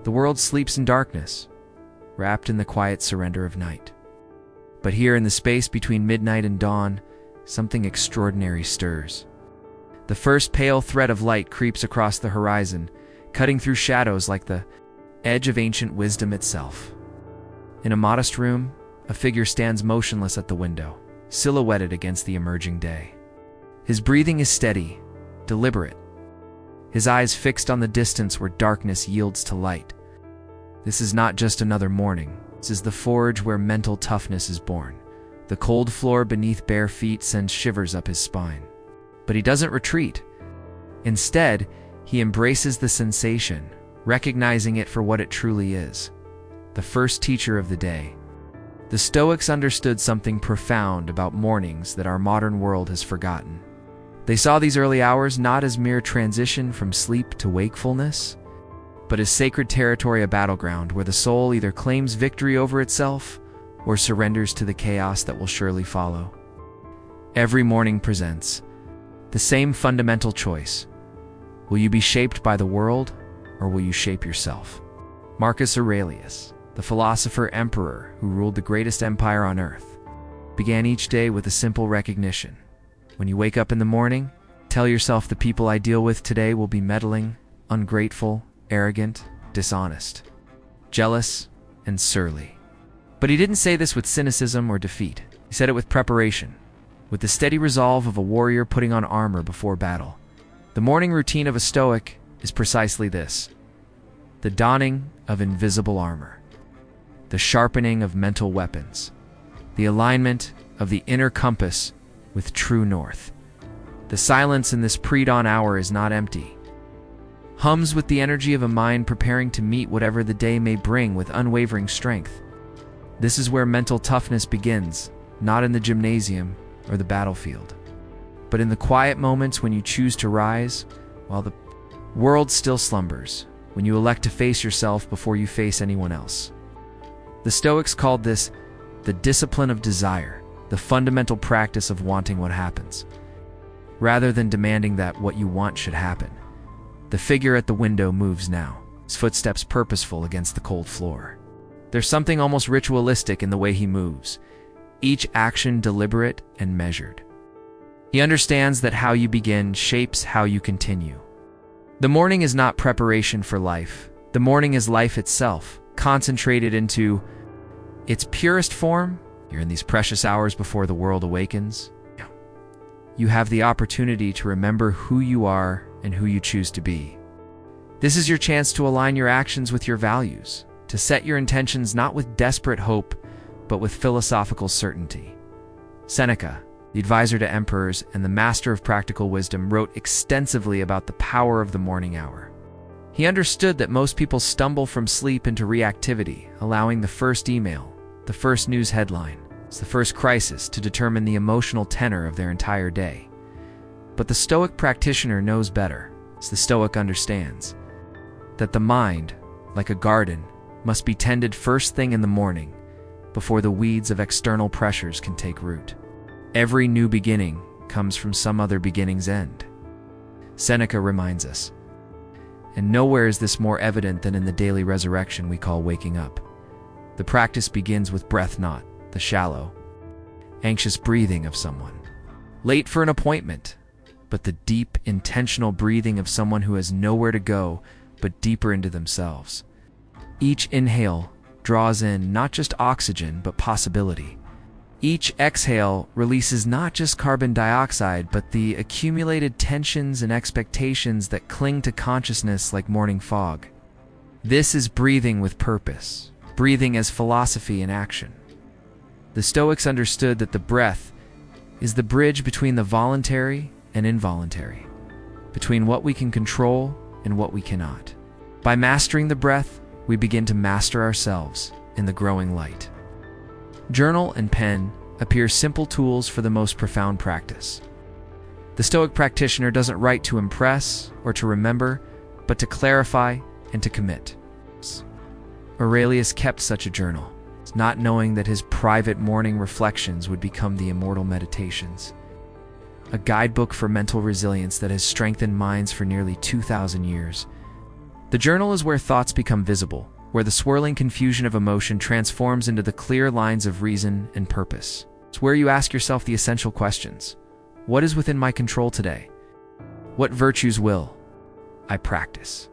The world sleeps in darkness, wrapped in the quiet surrender of night. But here in the space between midnight and dawn, something extraordinary stirs. The first pale thread of light creeps across the horizon, cutting through shadows like the edge of ancient wisdom itself. In a modest room, a figure stands motionless at the window, silhouetted against the emerging day. His breathing is steady, deliberate, his eyes fixed on the distance where darkness yields to light. This is not just another morning. This is the forge where mental toughness is born. The cold floor beneath bare feet sends shivers up his spine. But he doesn't retreat. Instead, he embraces the sensation, recognizing it for what it truly is: the first teacher of the day. The Stoics understood something profound about mornings that our modern world has forgotten. They saw these early hours not as mere transition from sleep to wakefulness, but as sacred territory, a battleground where the soul either claims victory over itself or surrenders to the chaos that will surely follow. Every morning presents the same fundamental choice: will you be shaped by the world, or will you shape yourself? Marcus Aurelius, the philosopher-emperor who ruled the greatest empire on earth, began each day with a simple recognition. When you wake up in the morning, tell yourself the people I deal with today will be meddling, ungrateful, arrogant, dishonest, jealous, and surly. But he didn't say this with cynicism or defeat. He said it with preparation, with the steady resolve of a warrior putting on armor before battle. The morning routine of a Stoic is precisely this: the donning of invisible armor, the sharpening of mental weapons, the alignment of the inner compass with true north. The silence in this pre-dawn hour is not empty. Hums with the energy of a mind preparing to meet whatever the day may bring with unwavering strength. This is where mental toughness begins, not in the gymnasium or the battlefield, but in the quiet moments when you choose to rise while the world still slumbers, when you elect to face yourself before you face anyone else. The Stoics called this the discipline of desire, the fundamental practice of wanting what happens, rather than demanding that what you want should happen. The figure at the window moves now, his footsteps purposeful against the cold floor. There's something almost ritualistic in the way he moves, each action deliberate and measured. He understands that how you begin shapes how you continue. The morning is not preparation for life. The morning is life itself, concentrated into its purest form. You're in these precious hours before the world awakens. You have the opportunity to remember who you are and who you choose to be. This is your chance to align your actions with your values, to set your intentions not with desperate hope, but with philosophical certainty. Seneca, the advisor to emperors and the master of practical wisdom, wrote extensively about the power of the morning hour. He understood that most people stumble from sleep into reactivity, allowing the first email, the first news headline, the first crisis to determine the emotional tenor of their entire day. But the Stoic practitioner knows better, as the Stoic understands, that the mind, like a garden, must be tended first thing in the morning, before the weeds of external pressures can take root. Every new beginning comes from some other beginning's end. Seneca reminds us, and nowhere is this more evident than in the daily resurrection we call waking up. The practice begins with breath, not the shallow, anxious breathing of someone late for an appointment, but the deep, intentional breathing of someone who has nowhere to go but deeper into themselves. Each inhale draws in not just oxygen, but possibility. Each exhale releases not just carbon dioxide, but the accumulated tensions and expectations that cling to consciousness like morning fog. This is breathing with purpose, breathing as philosophy in action. The Stoics understood that the breath is the bridge between the voluntary and involuntary, between what we can control and what we cannot. By mastering the breath, we begin to master ourselves in the growing light. Journal and pen appear simple tools for the most profound practice. The Stoic practitioner doesn't write to impress or to remember, but to clarify and to commit. Aurelius kept such a journal, not knowing that his private morning reflections would become the immortal meditations, a guidebook for mental resilience that has strengthened minds for nearly 2,000 years. The journal is where thoughts become visible, where the swirling confusion of emotion transforms into the clear lines of reason and purpose. It's where you ask yourself the essential questions. What is within my control today? What virtues will I practice?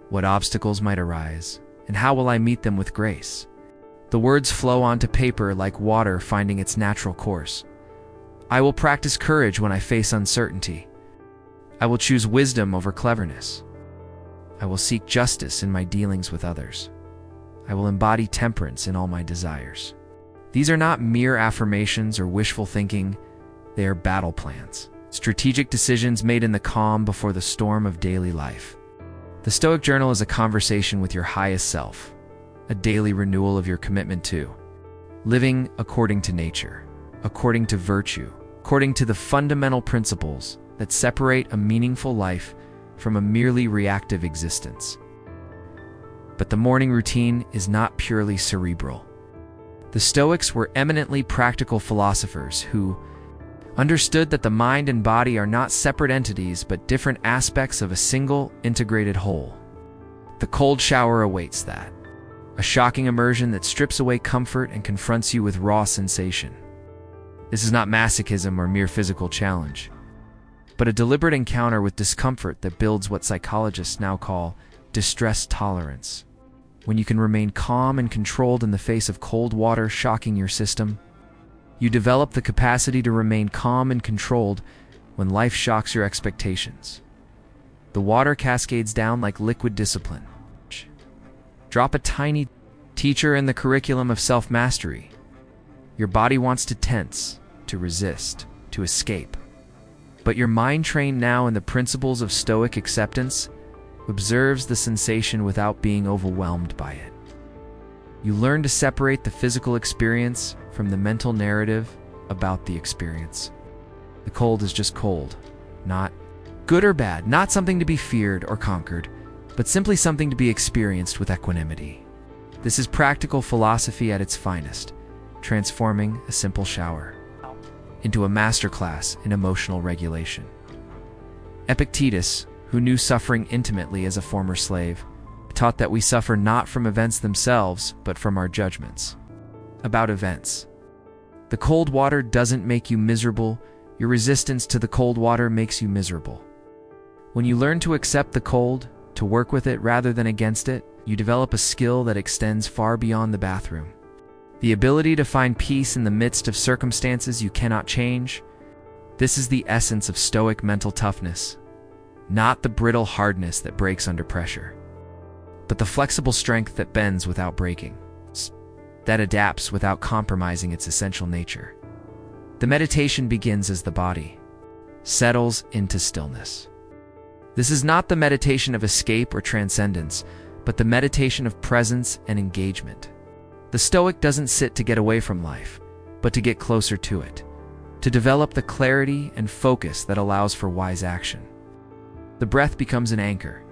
What obstacles might arise, and how will I meet them with grace? The words flow onto paper like water finding its natural course. I will practice courage when I face uncertainty. I will choose wisdom over cleverness. I will seek justice in my dealings with others. I will embody temperance in all my desires. These are not mere affirmations or wishful thinking. They are battle plans, strategic decisions made in the calm before the storm of daily life. The Stoic Journal is a conversation with your highest self, a daily renewal of your commitment to living according to nature, according to virtue, according to the fundamental principles that separate a meaningful life from a merely reactive existence. But the morning routine is not purely cerebral. The Stoics were eminently practical philosophers who understood that the mind and body are not separate entities but different aspects of a single, integrated whole. The cold shower awaits that, a shocking immersion that strips away comfort and confronts you with raw sensation. This is not masochism or mere physical challenge, but a deliberate encounter with discomfort that builds what psychologists now call distress tolerance. When you can remain calm and controlled in the face of cold water shocking your system, you develop the capacity to remain calm and controlled when life shocks your expectations. The water cascades down like liquid discipline. Drop a tiny teacher in the curriculum of self-mastery. Your body wants to tense, to resist, to escape. But your mind, trained now in the principles of Stoic acceptance, observes the sensation without being overwhelmed by it. You learn to separate the physical experience from the mental narrative about the experience. The cold is just cold, not good or bad, not something to be feared or conquered, but simply something to be experienced with equanimity. This is practical philosophy at its finest, transforming a simple shower into a masterclass in emotional regulation. Epictetus, who knew suffering intimately as a former slave, taught that we suffer not from events themselves, but from our judgments about events. The cold water doesn't make you miserable. Your resistance to the cold water makes you miserable. When you learn to accept the cold, to work with it rather than against it, you develop a skill that extends far beyond the bathroom. The ability to find peace in the midst of circumstances you cannot change. This is the essence of Stoic mental toughness, not the brittle hardness that breaks under pressure, but the flexible strength that bends without breaking, that adapts without compromising its essential nature. The meditation begins as the body settles into stillness. This is not the meditation of escape or transcendence, but the meditation of presence and engagement. The Stoic doesn't sit to get away from life, but to get closer to it, to develop the clarity and focus that allows for wise action. The breath becomes an anchor,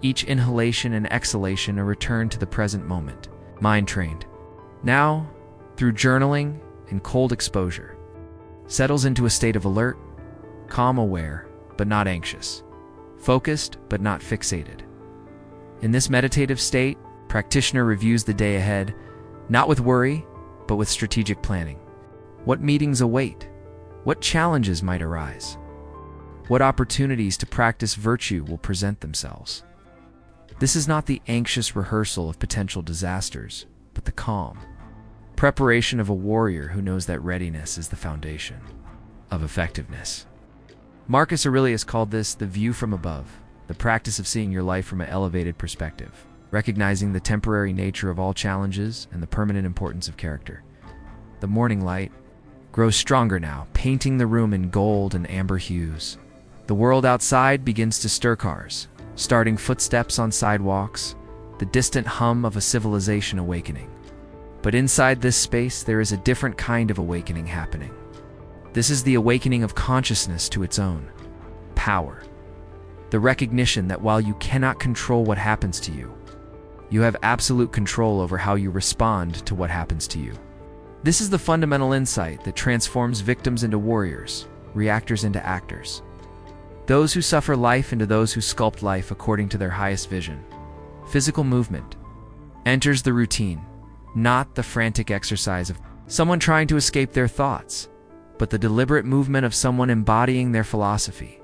each inhalation and exhalation a return to the present moment, mind-trained. Now, through journaling and cold exposure, settles into a state of alert, calm, aware, but not anxious, focused, but not fixated. In this meditative state, practitioner reviews the day ahead, not with worry, but with strategic planning. What meetings await? What challenges might arise? What opportunities to practice virtue will present themselves? This is not the anxious rehearsal of potential disasters, but the calm preparation of a warrior who knows that readiness is the foundation of effectiveness. Marcus Aurelius called this the view from above, the practice of seeing your life from an elevated perspective, recognizing the temporary nature of all challenges and the permanent importance of character. The morning light grows stronger now, painting the room in gold and amber hues. The world outside begins to stir, cars starting, footsteps on sidewalks, the distant hum of a civilization awakening. But inside this space, there is a different kind of awakening happening. This is the awakening of consciousness to its own power. The recognition that while you cannot control what happens to you, you have absolute control over how you respond to what happens to you. This is the fundamental insight that transforms victims into warriors, reactors into actors, those who suffer life into those who sculpt life according to their highest vision. physical movement, enters the routine, not the frantic exercise of someone trying to escape their thoughts, but the deliberate movement of someone embodying their philosophy.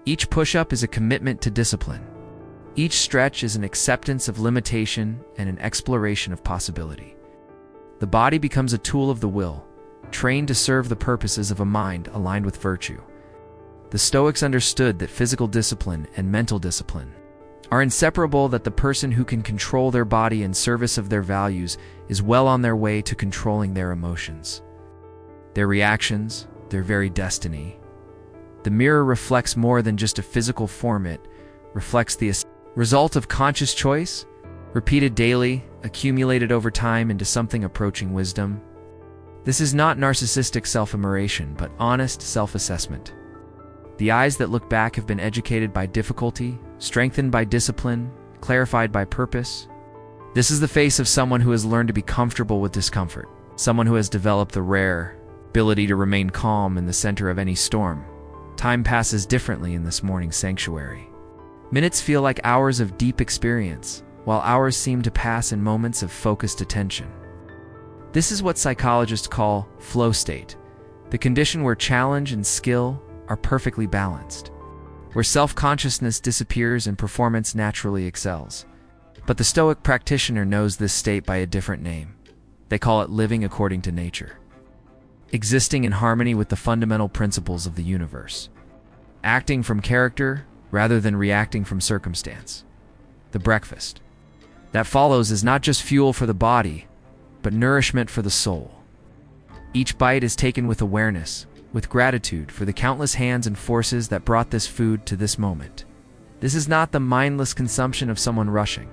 Each push-up is a commitment to discipline. Each stretch is an acceptance of limitation and an exploration of possibility. The body becomes a tool of the will, trained to serve the purposes of a mind aligned with virtue. The Stoics understood that physical discipline and mental discipline are inseparable, that the person who can control their body in service of their values is well on their way to controlling their emotions, their reactions, their very destiny. The mirror reflects more than just a physical form. It reflects the result of conscious choice, repeated daily, accumulated over time into something approaching wisdom. This is not narcissistic self-admiration, but honest self-assessment. The eyes that look back have been educated by difficulty, strengthened by discipline, clarified by purpose. This is the face of someone who has learned to be comfortable with discomfort, someone who has developed the rare ability to remain calm in the center of any storm. Time passes differently in this morning sanctuary. Minutes feel like hours of deep experience, while hours seem to pass in moments of focused attention. This is what psychologists call flow state, the condition where challenge and skill are perfectly balanced, where self-consciousness disappears and performance naturally excels. But the Stoic practitioner knows this state by a different name. They call it living according to nature, existing in harmony with the fundamental principles of the universe, acting from character rather than reacting from circumstance. The breakfast that follows is not just fuel for the body, but nourishment for the soul. Each bite is taken with awareness, with gratitude for the countless hands and forces that brought this food to this moment. This is not the mindless consumption of someone rushing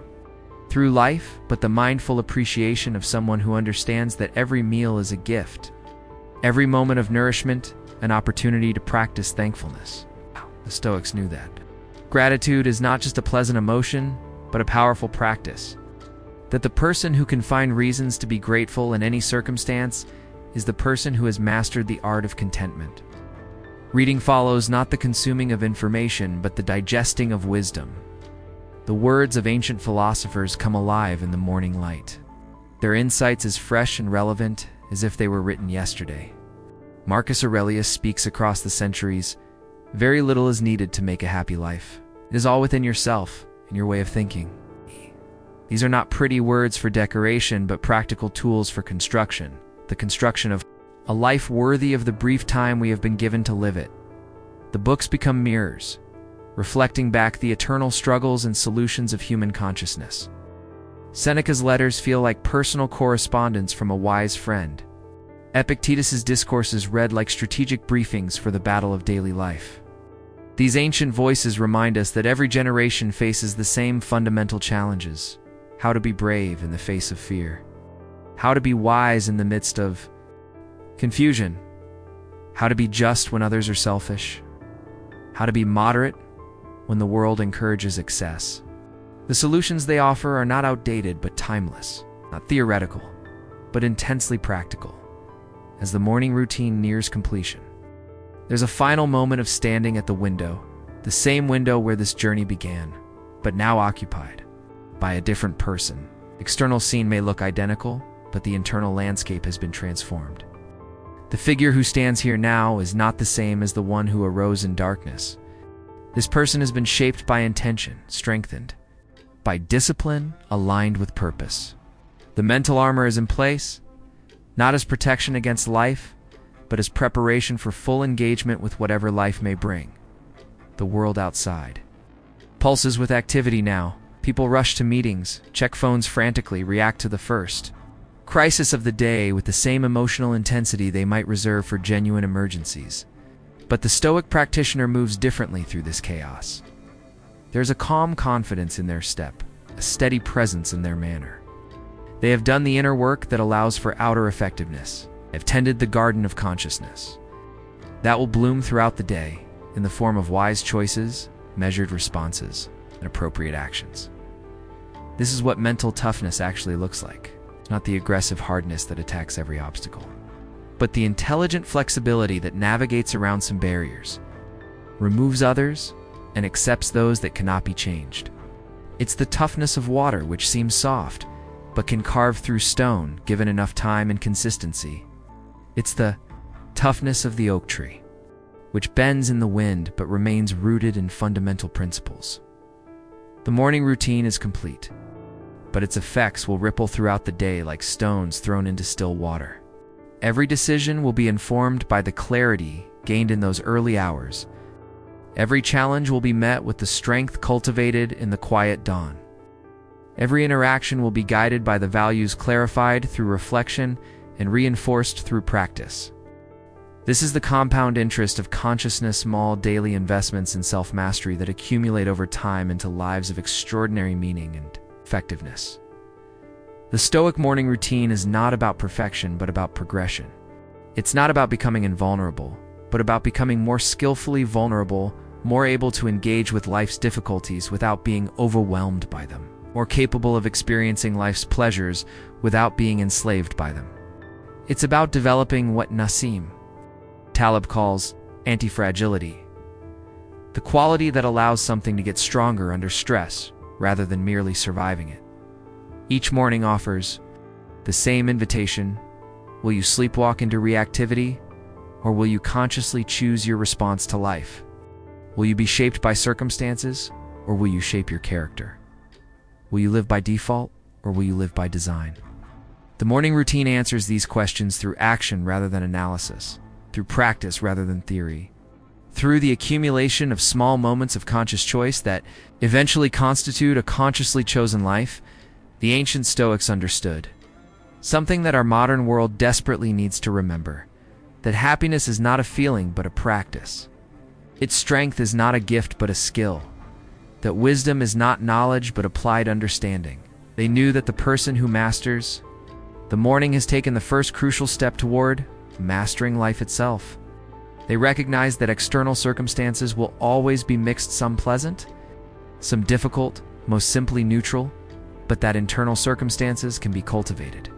through life, but the mindful appreciation of someone who understands that every meal is a gift, every moment of nourishment, an opportunity to practice thankfulness. The Stoics knew that gratitude is not just a pleasant emotion, but a powerful practice. That the person who can find reasons to be grateful in any circumstance is the person who has mastered the art of contentment. Reading follows not the consuming of information, but the digesting of wisdom. The words of ancient philosophers come alive in the morning light, their insights as fresh and relevant as if they were written yesterday. Marcus Aurelius speaks across the centuries, "Very little is needed to make a happy life. It is all within yourself and your way of thinking." These are not pretty words for decoration, but practical tools for construction, the construction of a life worthy of the brief time we have been given to live it. The books become mirrors, reflecting back the eternal struggles and solutions of human consciousness. Seneca's letters feel like personal correspondence from a wise friend. Epictetus's discourses read like strategic briefings for the battle of daily life. These ancient voices remind us that every generation faces the same fundamental challenges: how to be brave in the face of fear, how to be wise in the midst of confusion, how to be just when others are selfish, how to be moderate when the world encourages excess. The solutions they offer are not outdated but timeless, not theoretical, but intensely practical. As the morning routine nears completion, there's a final moment of standing at the window, the same window where this journey began, but now occupied by a different person. External scene may look identical, but the internal landscape has been transformed. The figure who stands here now is not the same as the one who arose in darkness. This person has been shaped by intention, strengthened by discipline, aligned with purpose. The mental armor is in place, not as protection against life, but as preparation for full engagement with whatever life may bring. The world outside pulses with activity now. People rush to meetings, check phones frantically, react to the first crisis of the day with the same emotional intensity they might reserve for genuine emergencies. But the Stoic practitioner moves differently through this chaos. There's a calm confidence in their step, a steady presence in their manner. They have done the inner work that allows for outer effectiveness, have tended the garden of consciousness. That will bloom throughout the day in the form of wise choices, measured responses, and appropriate actions. This is what mental toughness actually looks like. It's not the aggressive hardness that attacks every obstacle, but the intelligent flexibility that navigates around some barriers, removes others, and accepts those that cannot be changed. It's the toughness of water, which seems soft, but can carve through stone given enough time and consistency. It's the toughness of the oak tree, which bends in the wind but remains rooted in fundamental principles. The morning routine is complete, but its effects will ripple throughout the day like stones thrown into still water. Every decision will be informed by the clarity gained in those early hours. Every challenge will be met with the strength cultivated in the quiet dawn. Every interaction will be guided by the values clarified through reflection and reinforced through practice. This is the compound interest of consciousness, small daily investments in self-mastery that accumulate over time into lives of extraordinary meaning and effectiveness. The Stoic morning routine is not about perfection, but about progression. It's not about becoming invulnerable, but about becoming more skillfully vulnerable, more able to engage with life's difficulties without being overwhelmed by them, more capable of experiencing life's pleasures without being enslaved by them. It's about developing what Nassim Taleb calls anti-fragility, the quality that allows something to get stronger under stress rather than merely surviving it. Each morning offers the same invitation. Will you sleepwalk into reactivity, or will you consciously choose your response to life? Will you be shaped by circumstances, or will you shape your character? Will you live by default, or will you live by design? The morning routine answers these questions through action rather than analysis, through practice rather than theory, through the accumulation of small moments of conscious choice that eventually constitute a consciously chosen life. The ancient Stoics understood something that our modern world desperately needs to remember: that happiness is not a feeling but a practice. Its strength is not a gift but a skill. That wisdom is not knowledge but applied understanding. They knew that the person who masters the morning has taken the first crucial step toward mastering life itself. They recognized that external circumstances will always be mixed, some pleasant, some difficult, most simply neutral, but that internal circumstances can be cultivated,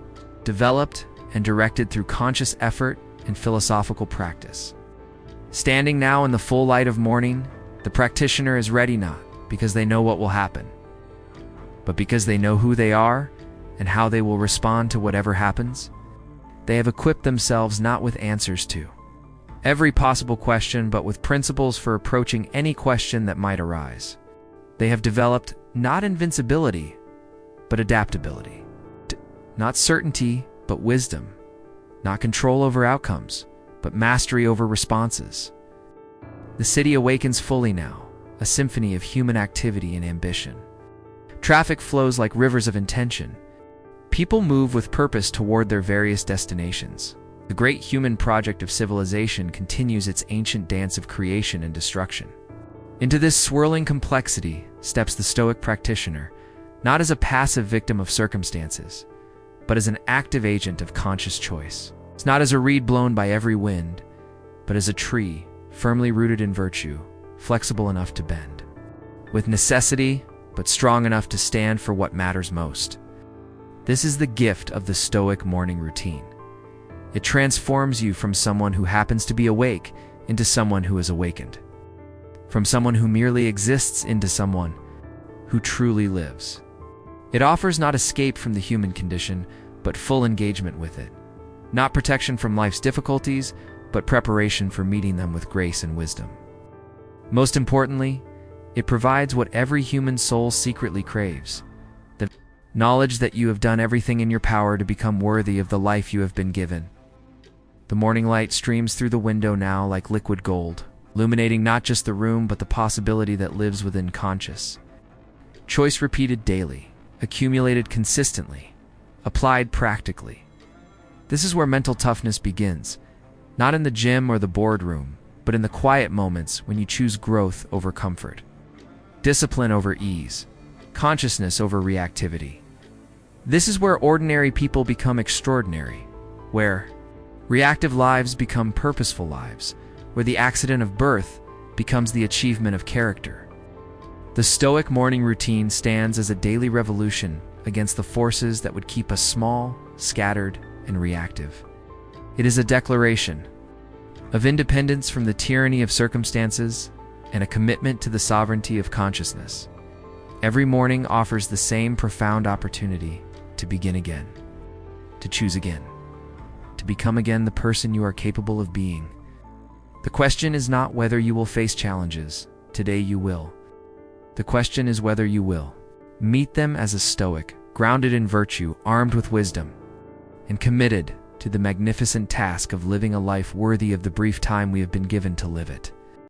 developed, and directed through conscious effort and philosophical practice. Standing now in the full light of morning, the practitioner is ready not because they know what will happen, but because they know who they are and how they will respond to whatever happens. They have equipped themselves not with answers to every possible question, but with principles for approaching any question that might arise. They have developed not invincibility, but adaptability. Not certainty, but wisdom. Not control over outcomes, but mastery over responses. The city awakens fully now, a symphony of human activity and ambition. Traffic flows like rivers of intention. People move with purpose toward their various destinations. The great human project of civilization continues its ancient dance of creation and destruction. Into this swirling complexity steps the Stoic practitioner, not as a passive victim of circumstances, but as an active agent of conscious choice. It's not as a reed blown by every wind, but as a tree firmly rooted in virtue, flexible enough to bend, with necessity, but strong enough to stand for what matters most. This is the gift of the Stoic morning routine. It transforms you from someone who happens to be awake into someone who is awakened, from someone who merely exists into someone who truly lives. It offers not escape from the human condition, but full engagement with it. Not protection from life's difficulties, but preparation for meeting them with grace and wisdom. Most importantly, it provides what every human soul secretly craves: the knowledge that you have done everything in your power to become worthy of the life you have been given. The morning light streams through the window now like liquid gold, illuminating not just the room but the possibility that lives within conscious choice, repeated daily, accumulated consistently, applied practically. This is where mental toughness begins, not in the gym or the boardroom, but in the quiet moments when you choose growth over comfort, discipline over ease, consciousness over reactivity. This is where ordinary people become extraordinary, where reactive lives become purposeful lives, where the accident of birth becomes the achievement of character. The Stoic morning routine stands as a daily revolution against the forces that would keep us small, scattered, and reactive. It is a declaration of independence from the tyranny of circumstances and a commitment to the sovereignty of consciousness. Every morning offers the same profound opportunity to begin again, to choose again, to become again the person you are capable of being. The question is not whether you will face challenges. Today you will. The question is whether you will meet them as a Stoic, grounded in virtue, armed with wisdom, and committed to the magnificent task of living a life worthy of the brief time we have been given to live it.